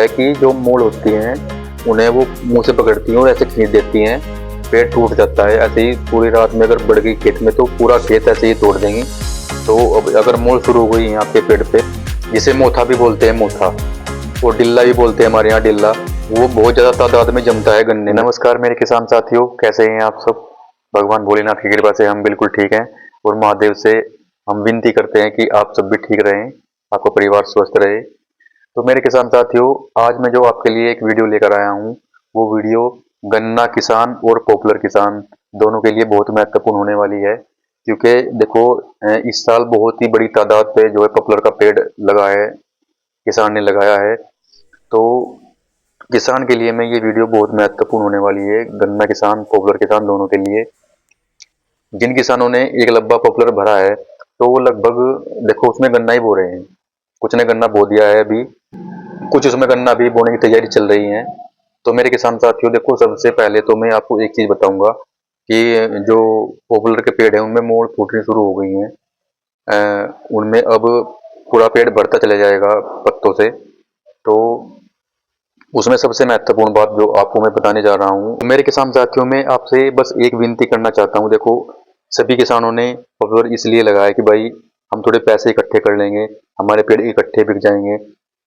है कि जो मूल होती हैं उन्हें वो मुंह से पकड़ती हैं और ऐसे खींच देती हैं, पेड़ टूट जाता है। ऐसे ही पूरी रात में अगर बढ़ गई खेत में तो पूरा खेत ऐसे ही तोड़ देंगी। तो अब अगर मूल शुरू हो गई यहाँ पे पेड़ पे, जिसे मोथा भी बोलते हैं, मोथा, और डिल्ला भी बोलते हैं हमारे यहाँ, डिल्ला, वो बहुत ज़्यादा तादाद में जमता है गन्ने। नमस्कार मेरे किसान साथियों, कैसे हैं आप सब? भगवान भोलेनाथ की कृपा से हम बिल्कुल ठीक हैं और महादेव से हम विनती करते हैं कि आप सब भी ठीक रहें, आपका परिवार स्वस्थ रहे। तो मेरे किसान साथियों, आज मैं जो आपके लिए एक वीडियो लेकर आया हूँ, वो वीडियो गन्ना किसान और पॉपुलर किसान दोनों के लिए बहुत महत्वपूर्ण होने वाली है। क्योंकि देखो, इस साल बहुत ही बड़ी तादाद पे जो है पॉपुलर का पेड़ लगा है, किसान ने लगाया है। तो किसान के लिए मैं ये वीडियो बहुत महत्वपूर्ण होने वाली है, गन्ना किसान, पॉपुलर किसान दोनों के लिए। जिन किसानों ने एक लब्बा पॉपुलर भरा है तो वो लगभग, देखो, उसमें गन्ना ही बो रहे हैं। कुछ ने गन्ना बो दिया है अभी, कुछ उसमें गन्ना भी बोने की तैयारी चल रही है। तो मेरे किसान साथियों, देखो, सबसे पहले तो मैं आपको एक चीज़ बताऊंगा कि जो पॉपुलर के पेड़ हैं उनमें मोड़ फूटनी शुरू हो गई हैं। उनमें अब पूरा पेड़ बढ़ता चला जाएगा पत्तों से। तो उसमें सबसे महत्वपूर्ण बात जो आपको मैं बताने जा रहा हूँ, मेरे किसान साथियों, में आपसे बस एक विनती करना चाहता हूँ। देखो, सभी किसानों ने पॉपुलर इसलिए लगाया कि भाई हम थोड़े पैसे इकट्ठे कर लेंगे, हमारे पेड़ इकट्ठे बिक जाएंगे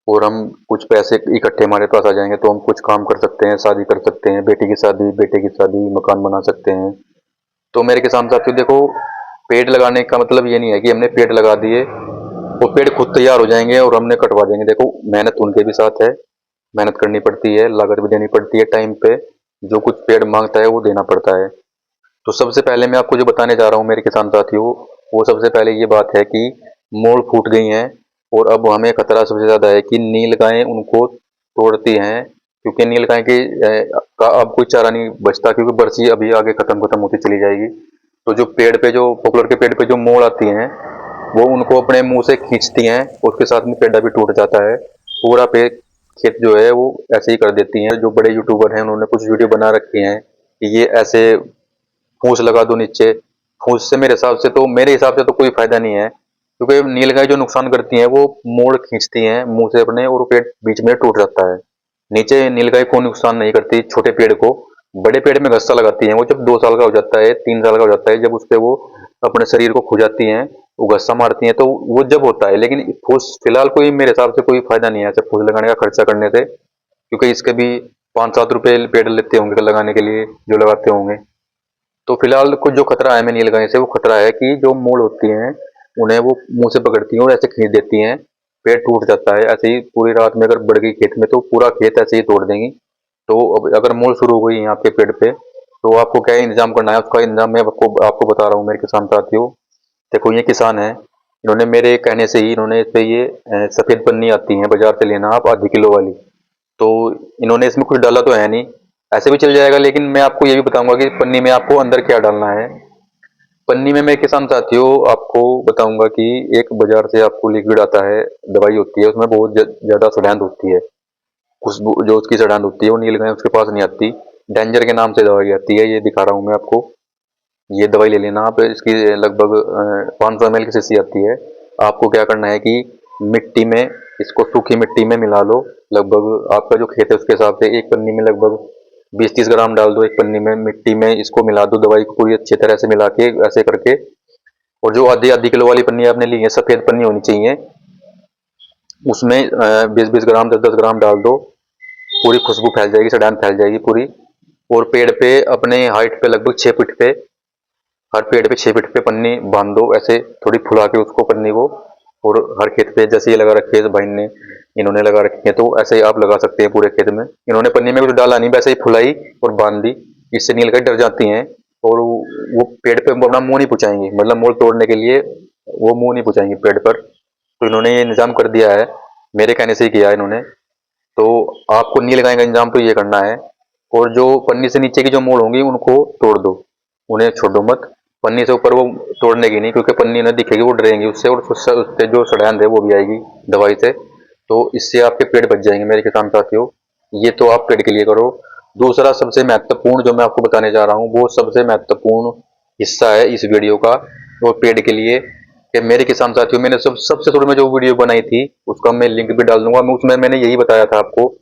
और हम कुछ पैसे इकट्ठे हमारे पास आ जाएंगे तो हम कुछ काम कर सकते हैं, शादी कर सकते हैं, बेटी की शादी, बेटे की शादी, मकान बना सकते हैं। तो मेरे किसान साथियों, देखो, पेड़ लगाने का मतलब ये नहीं है कि हमने पेड़ लगा दिए वो पेड़ खुद तैयार हो जाएंगे और हमने कटवा देंगे। देखो, मेहनत उनके भी साथ है, मेहनत करनी पड़ती है, लागत भी देनी पड़ती है, टाइम पे जो कुछ पेड़ मांगता है वो देना पड़ता है। तो सबसे पहले मैं आपको जो बताने जा रहा हूँ मेरे किसान साथियों, वो सबसे पहले ये बात है कि मोड़ फूट गई हैं और अब हमें खतरा सबसे ज़्यादा है कि नीलगायें उनको तोड़ती हैं। क्योंकि नीलगाय के का अब कोई चारा नहीं बचता, क्योंकि बरसी अभी आगे खत्म होती चली जाएगी। तो जो पेड़ पे, जो पॉपुलर के पेड़ पे जो मोड़ आती हैं, वो उनको अपने मुंह से खींचती हैं, उसके साथ में पेड़ा भी टूट जाता है। पूरा पे खेत जो है वो ऐसे ही कर देती हैं। जो बड़े यूट्यूबर हैं उन्होंने कुछ वीडियो बना रखी हैं कि ये ऐसे फूस लगा दो नीचे। फूस से मेरे हिसाब से तो कोई फायदा नहीं है, क्योंकि नीलगाय जो नुकसान करती हैं वो मोड़ खींचती हैं मुंह से अपने और पेड़ बीच में टूट जाता है। नीचे नीलगाय को नुकसान नहीं करती, छोटे पेड़ को। बड़े पेड़ में घस्सा लगाती हैं। वो जब 2 साल का हो जाता है, 3 साल का हो जाता है, जब उस पे वो अपने शरीर को खुजाती हैं, वो घस्सा मारती हैं, तो वो जब होता है। लेकिन फूस फिलहाल कोई, मेरे हिसाब से कोई फायदा नहीं है ऐसे फूस लगाने का खर्चा करने से, क्योंकि इसके भी 5-7 रुपए पेड़ लेते होंगे लगाने के लिए, जो लगाते होंगे। तो फिलहाल कुछ जो खतरा है मैं नीलगाय से, वो खतरा है कि जो मूल होती हैं उन्हें वो मुंह से पकड़ती हैं और ऐसे खींच देती हैं, पेड़ टूट जाता है। ऐसे ही पूरी रात में अगर बढ़ गई खेत में तो पूरा खेत ऐसे ही तोड़ देंगी। तो अब अगर मूल शुरू हो गई यहाँ पे पेड़ पे, तो आपको क्या इंतजाम करना है, उसका इंतजाम मैं आपको बता रहा हूँ मेरे किसान साथियों। देखो, ये किसान है, इन्होंने मेरे कहने से ही इन्होंने इस पे ये सफेद पन्नी आती है, बाजार से लेना आप, आधी किलो वाली। तो इन्होंने इसमें कुछ डाला तो है नहीं, ऐसे भी चल जाएगा। लेकिन मैं आपको ये भी बताऊंगा कि पन्नी में आपको अंदर क्या डालना है। पन्नी में मैं किसान साथियों आपको बताऊंगा कि एक बाजार से आपको लिक्विड आता है, दवाई होती है, उसमें बहुत ज्यादा सड़ैंध होती है। खुशबू जो उसकी सड़ैंध होती है वो नीलगाय उसके पास नहीं आती। डेंजर के नाम से दवाई आती है, ये दिखा रहा हूँ मैं आपको। ये दवाई ले लेना आप, इसकी लगभग 500 ml की शीशी आती है। आपको क्या करना है कि मिट्टी में, इसको सूखी मिट्टी में मिला लो। लगभग आपका जो खेत है उसके हिसाब से एक पन्नी में लगभग 20-30 ग्राम डाल दो। एक पन्नी में मिट्टी में इसको मिला दो, दवाई को पूरी अच्छी तरह से मिला के ऐसे करके। और जो आधी आधी किलो वाली पन्नी आपने ली है, सफेद पन्नी होनी चाहिए, उसमें 20-20 ग्राम, 10-10 ग्राम डाल दो। पूरी खुशबू फैल जाएगी, सड़ान फैल जाएगी पूरी। और पेड़ पे अपने हाइट पे लगभग 6 फीट पे, हर पेड़ पे 6 फीट पे पन्नी बांध दो, ऐसे थोड़ी फुला के उसको, पन्नी को। और हर खेत पे जैसे ये लगा रखी है इस भाई ने, इन्होंने लगा रखी है, तो ऐसे ही आप लगा सकते हैं पूरे खेत में। इन्होंने पन्नी में कुछ डाला नहीं, वैसे ही फुलाई और बांध दी। इससे नीलगाय डर जाती हैं और वो पेड़ पे अपना मुंह नहीं पुचाएंगी, मतलब मोल तोड़ने के लिए वो मुंह नहीं पुचाएंगी पेड़ पर। तो इन्होंने ये इंतजाम कर दिया है, मेरे कहने से ही किया है इन्होंने। तो आपको नीलगाय का इंतजाम तो ये करना है। और जो पन्नी से नीचे की जो मोड़ होंगी उनको तोड़ दो, उन्हें छोड़ो मत। पन्नी से ऊपर वो तोड़ने की नहीं, क्योंकि पन्नी न दिखेगी, वो डरेंगी उससे, और उससे जो सड़ैंध है वो भी आएगी दवाई से। तो इससे आपके पेड़ बच जाएंगे मेरे किसान साथियों। ये तो आप पेड़ के लिए करो। दूसरा सबसे महत्वपूर्ण जो मैं आपको बताने जा रहा हूँ, वो सबसे महत्वपूर्ण हिस्सा है इस वीडियो का, वो पेड़ के लिए। कि मेरे किसान साथियों, मैंने सबसे शुरू में जो वीडियो बनाई थी उसका मैं लिंक भी डाल दूंगा। मैं उसमें मैंने यही बताया था आपको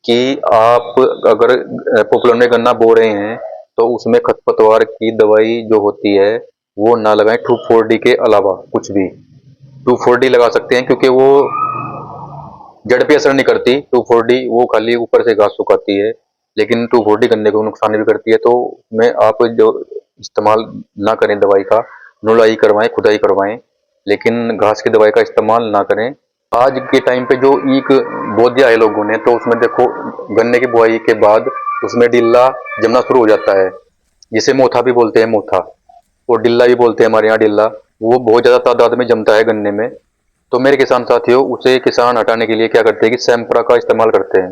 कि आप अगर पॉपुलर में गन्ना बो रहे हैं तो उसमें खरपतवार की दवाई जो होती है वो ना लगाएं 2,4-D के अलावा कुछ भी। 2,4-D लगा सकते हैं क्योंकि वो जड़ पे असर नहीं करती। 2,4-D वो खाली ऊपर से घास सुखाती है, लेकिन 2,4-D गन्ने को नुकसान भी करती है। तो मैं आप जो इस्तेमाल ना करें दवाई का, नुलाई करवाएं, खुदाई करवाएं, लेकिन घास की दवाई का इस्तेमाल ना करें। आज के टाइम पे जो ईख बो दिया है लोगों ने, तो उसमें देखो गन्ने की बुआई के बाद उसमें डिल्ला जमना शुरू हो जाता है, जिसे मोथा भी बोलते हैं, मोथा और डिल्ला भी बोलते हैं हमारे यहाँ डिल्ला। वो बहुत ज़्यादा तादाद में जमता है गन्ने में। तो मेरे किसान साथियों, उसे किसान हटाने के लिए क्या करते हैं कि सैंपरा का इस्तेमाल करते हैं।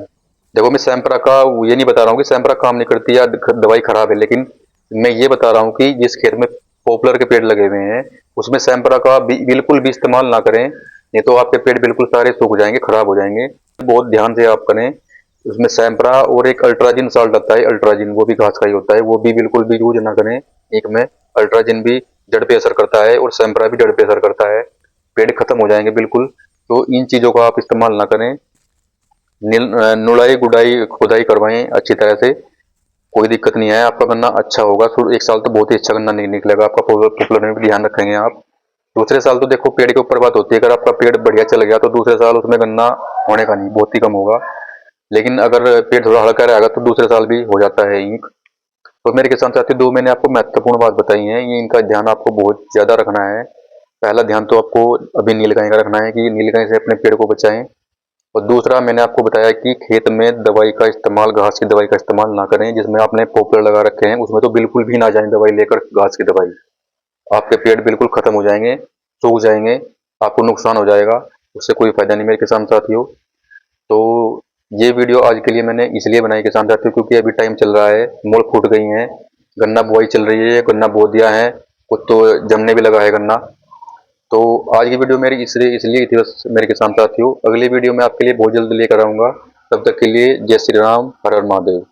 देखो मैं सैंपरा का ये नहीं बता रहा हूँ कि सैंपरा काम नहीं करती या दवाई खराब है, लेकिन मैं ये बता रहा हूँ कि जिस खेत में पॉपुलर के पेड़ लगे हुए हैं उसमें सैंपरा का बिल्कुल भी इस्तेमाल ना करें, नहीं तो आपके पेड़ बिल्कुल सारे सूख जाएंगे, खराब हो जाएंगे। बहुत ध्यान से आप करें। उसमें सैंपरा और एक अल्ट्राजिन साल्ट आता है, अल्ट्राजिन वो भी घास का ही होता है, वो भी बिल्कुल भी यूज ना करें। एक में अल्ट्राजिन भी जड़ पे असर करता है और सैंपरा भी जड़ पे असर करता है, पेड़ खत्म हो जाएंगे बिल्कुल। तो इन चीजों का आप इस्तेमाल ना करें। नुलाई गुडाई खुदाई करवाएं अच्छी तरह से, कोई दिक्कत नहीं है, आपका गन्ना अच्छा होगा। शुरू एक साल तो बहुत ही अच्छा गन्ना नहीं निकलेगा आपका, पॉपुलर में भी ध्यान रखेंगे आप। दूसरे साल तो देखो पेड़ के ऊपर बात होती है, अगर आपका पेड़ बढ़िया चल गया तो दूसरे साल उसमें गन्ना होने का नहीं, बहुत ही कम होगा। लेकिन अगर पेड़ थोड़ा हल्का रहेगा तो दूसरे साल भी हो जाता है ईंख। तो मेरे किसान साथी, दो मैंने आपको महत्वपूर्ण बात बताई है, ये इनका ध्यान आपको बहुत ज्यादा रखना है। पहला ध्यान तो आपको अभी नीलगाय का रखना है कि नीलगाय से अपने पेड़ को बचाएं। और दूसरा मैंने आपको बताया कि खेत में दवाई का इस्तेमाल, घास की दवाई का इस्तेमाल ना करें। जिसमें आपने पॉपुलर लगा रखे हैं उसमें तो बिल्कुल भी ना जाएं दवाई लेकर, घास की दवाई। आपके पेड़ बिल्कुल खत्म हो जाएंगे, सूख जाएंगे, आपको नुकसान हो जाएगा, उससे कोई फायदा नहीं मेरे किसान साथियों। तो ये वीडियो आज के लिए मैंने इसलिए बनाई किसान साथियों, क्योंकि अभी टाइम चल रहा है, मोड़ फूट गई हैं, गन्ना बुआई चल रही है, गन्ना बो दिया है, कुछ तो जमने भी लगा है गन्ना। तो आज की वीडियो मेरी इसलिए थी बस मेरे किसान साथियों। अगली वीडियो मैं आपके लिए बहुत जल्द लेकर आऊँगा। तब तक के लिए जय श्री राम, हर हर महादेव।